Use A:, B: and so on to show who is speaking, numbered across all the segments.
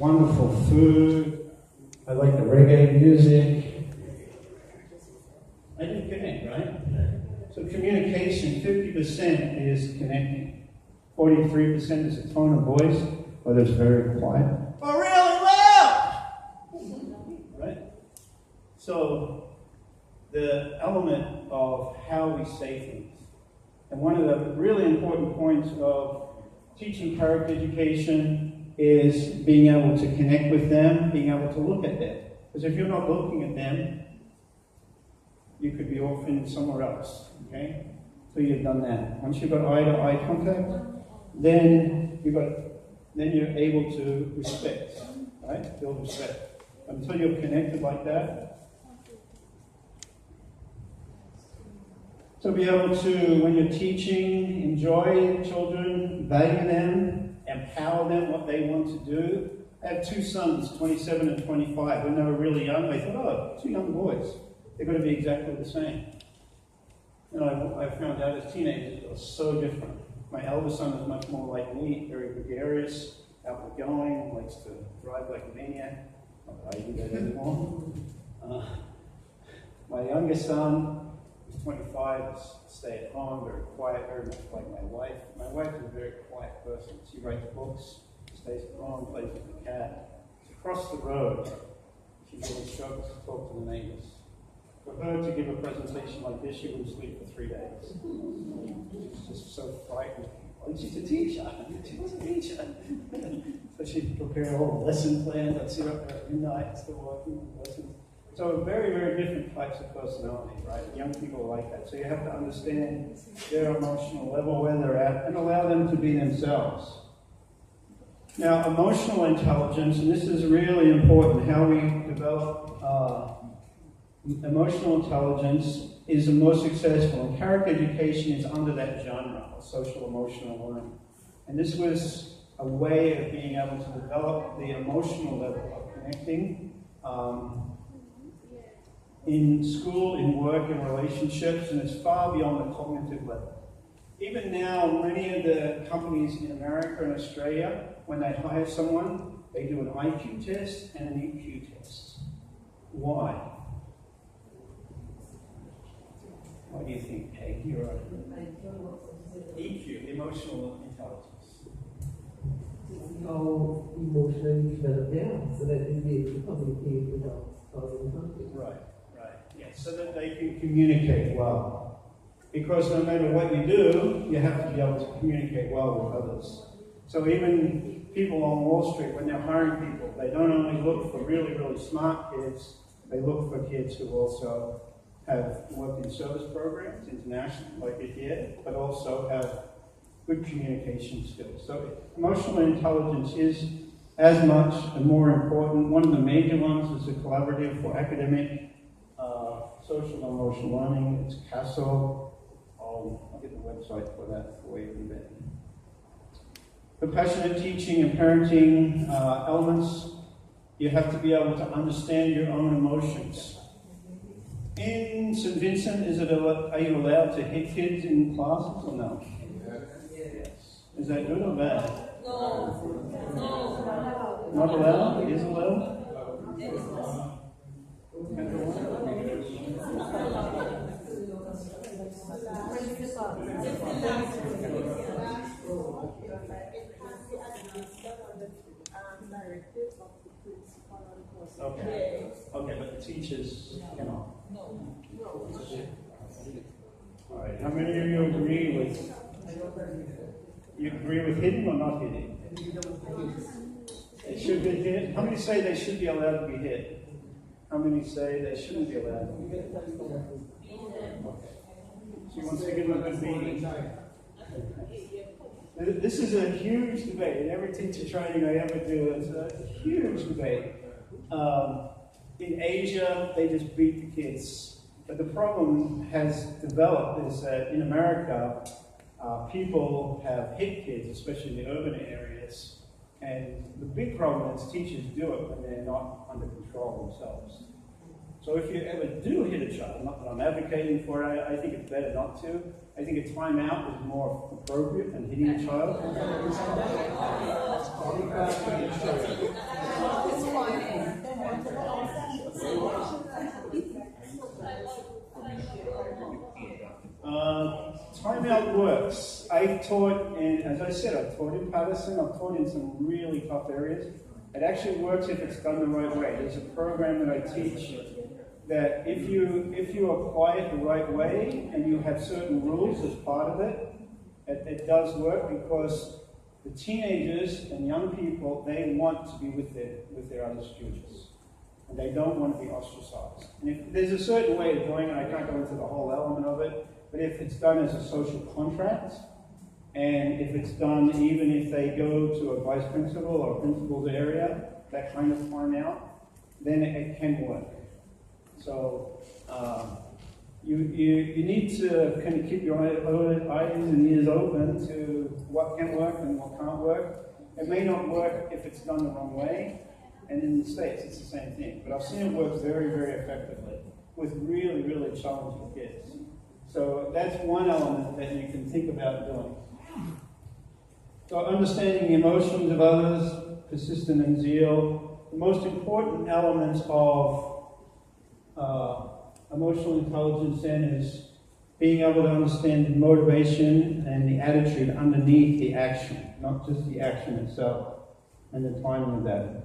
A: wonderful food. I like the reggae music. I didn't connect, right? So communication, 50% is connecting. 43% is a tone of voice, whether it's very quiet or really loud. Right? So the element of how we say things. And one of the really important points of teaching character education is being able to connect with them, being able to look at them. Because if you're not looking at them, you could be off in somewhere else, okay? So you've done that. Once you've got eye-to-eye contact, then you're able to respect, right? Build respect. Until you're connected like that. So be able to, when you're teaching, enjoy children, value them, empower them, what they want to do. I have two sons, 27 and 25. When they were really young, they thought, oh, two young boys. They're going to be exactly the same. And I found out as teenagers, it was so different. My eldest son is much more like me, very gregarious, outgoing, likes to drive like a maniac. Not that I do that anymore. My youngest son is 25, stay at home, very quiet, very much like my wife. My wife is a very quiet person. She writes books, stays at home, plays with the cat. She's across the road. She really struggles to talk to the neighbors. For her to give a presentation like this, she wouldn't sleep for 3 days. She's just so frightened. And she's a teacher. She was a teacher. So she'd prepare all the lesson plans. I'd sit up there at midnight, still working on lessons. So very, very different types of personality, right? Young people are like that. So you have to understand their emotional level, where they're at, and allow them to be themselves. Now, emotional intelligence, and this is really important, how we develop emotional intelligence is the most successful, and character education is under that genre of social emotional learning. And this was a way of being able to develop the emotional level of connecting in school, in work, in relationships, and it's far beyond the cognitive level. Even now, many of the companies in America and Australia, when they hire someone, they do an IQ test and an EQ test. Why? What do you think, Peg? You're right. EQ, emotional intelligence.
B: How emotionally developed they are, so that they'll be able to communicate without causing conflict.
A: Right. Yes, so that they can communicate well. Because no matter what you do, you have to be able to communicate well with others. So even people on Wall Street, when they're hiring people, they don't only look for really, really smart kids, they look for kids who also have worked in service programs, international, like it here, but also have good communication skills. So emotional intelligence is as much and more important. One of the major ones is the collaborative for academic, social and emotional learning. It's CASO. I'll get the website for that for you in a bit. Compassionate teaching and parenting elements. You have to be able to understand your own emotions. In St. Vincent, are you allowed to hit kids in classes or no? Yes. Is that good or bad? No. Not allowed? It is allowed? Okay, but the teachers cannot. All right. How many of you agree with? You agree with hitting or not hitting? They should be hit. How many say they should be allowed to be hit? How many say they shouldn't be allowed to be hit? Okay. So you want to give them a good beating? This is a huge debate. In every teacher training I ever do, it's a huge debate. In Asia, they just beat the kids. But the problem has developed is that in America, people have hit kids, especially in the urban areas. And the big problem is teachers do it when they're not under control themselves. So if you ever do hit a child, not that I'm advocating for it, I think it's better not to. I think a timeout is more appropriate than hitting a child. Timeout works. I've taught, and as I said, I've taught in Patterson, I've taught in some really tough areas. It actually works if it's done the right way. There's a program that I teach that if you apply it the right way and you have certain rules as part of it, it does work, because the teenagers and young people, they want to be with their other students. And they don't want to be ostracized. And if there's a certain way of doing it, I can't go into the whole element of it, but if it's done as a social contract, and if it's done even if they go to a vice principal or principal's area, that kind of timeout, then it can work. So you need to kind of keep your eyes and ears open to what can work and what can't work. It may not work if it's done the wrong way, and in the States it's the same thing. But I've seen it work very, very effectively with really, really challenging kids. So that's one element that you can think about doing. So understanding the emotions of others, persistence and zeal. The most important elements of emotional intelligence then is being able to understand the motivation and the attitude underneath the action, not just the action itself, and the timing of that.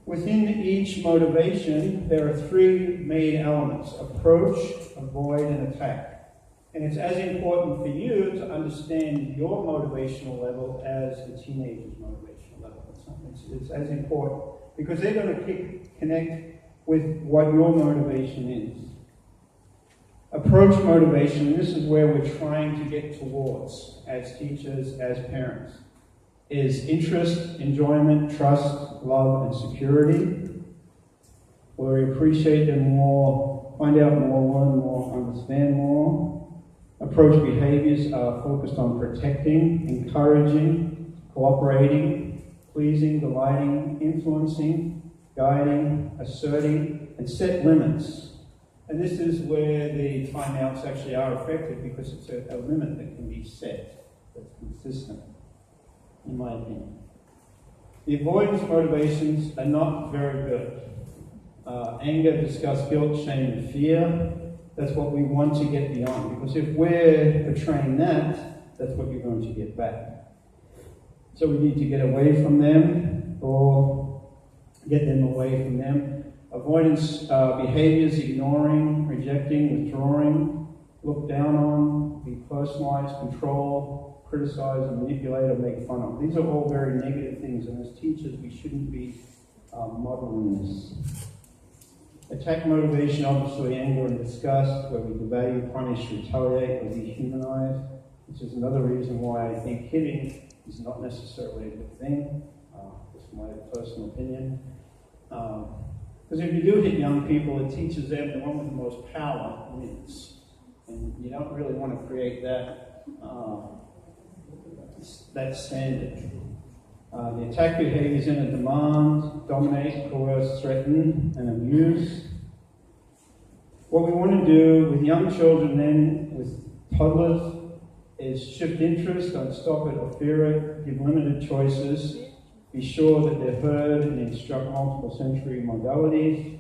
A: Within each motivation, there are three main elements: approach, avoid, and attack. And it's as important for you to understand your motivational level as the teenager's motivational level. It's as important, because they're going to connect with what your motivation is. Approach motivation, and this is where we're trying to get towards as teachers, as parents, is interest, enjoyment, trust, love, and security, where we appreciate them more, find out more, learn more, understand more. Approach behaviors are focused on protecting, encouraging, cooperating, pleasing, delighting, influencing, guiding, asserting, and set limits. And this is where the timeouts actually are effective, because it's a limit that can be set, that's consistent, in my opinion. The avoidance motivations are not very good. Anger, disgust, guilt, shame, and fear. That's what we want to get beyond, because if we're portraying that, that's what you're going to get back. So we need to get away from them, or get them away from them. Avoidance behaviors: ignoring, rejecting, withdrawing, look down on, be personalized, control, criticize, manipulate, or make fun of. These are all very negative things, and as teachers we shouldn't be modeling this. Attack motivation, obviously anger and disgust, where we devalue, punish, retaliate, or dehumanize, which is another reason why I think hitting is not necessarily a good thing. Just my personal opinion. Because if you do hit young people, it teaches them the one with the most power wins. And you don't really want to create that standard. The attack behaviors in a demand, dominate, coerce, threaten, and abuse. What we want to do with young children then, with toddlers, is shift interest, don't stop it or fear it, give limited choices, be sure that they're heard, and instruct multiple sensory modalities.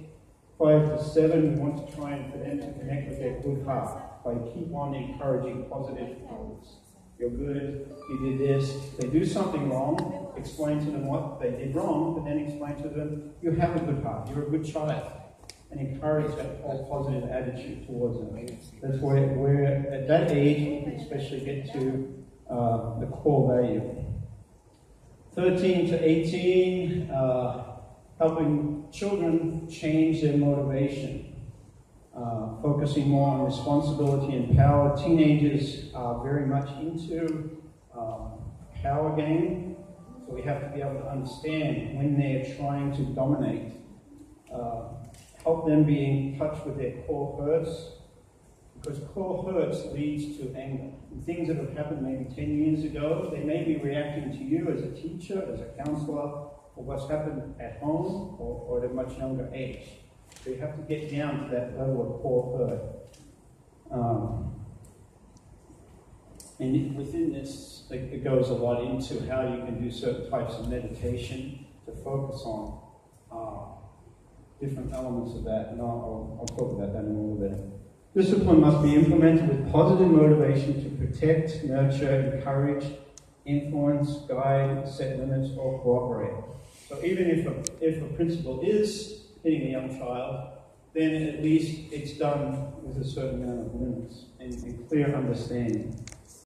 A: 5 to 7, we want to try and for them to connect with their good heart by keep on encouraging positive thoughts. You're good, you did this. If they do something wrong, explain to them what they did wrong, but then explain to them, you have a good heart, you're a good child, and encourage that whole positive attitude towards them. That's where at that age, you can especially get to the core value. 13 to 18, helping children change their motivation. Focusing more on responsibility and power. Teenagers are very much into power game, so we have to be able to understand when they're trying to dominate. Help them be in touch with their core hurts, because core hurts leads to anger. And things that have happened maybe 10 years ago, they may be reacting to you as a teacher, as a counselor, or what's happened at home or at a much younger age. So you have to get down to that level of core hurt. And within this, it goes a lot into how you can do certain types of meditation to focus on different elements of that. And I'll talk about that in a little bit. Discipline must be implemented with positive motivation to protect, nurture, encourage, influence, guide, set limits, or cooperate. So even if a principal is hitting a young child, then at least it's done with a certain amount of limits and clear understanding.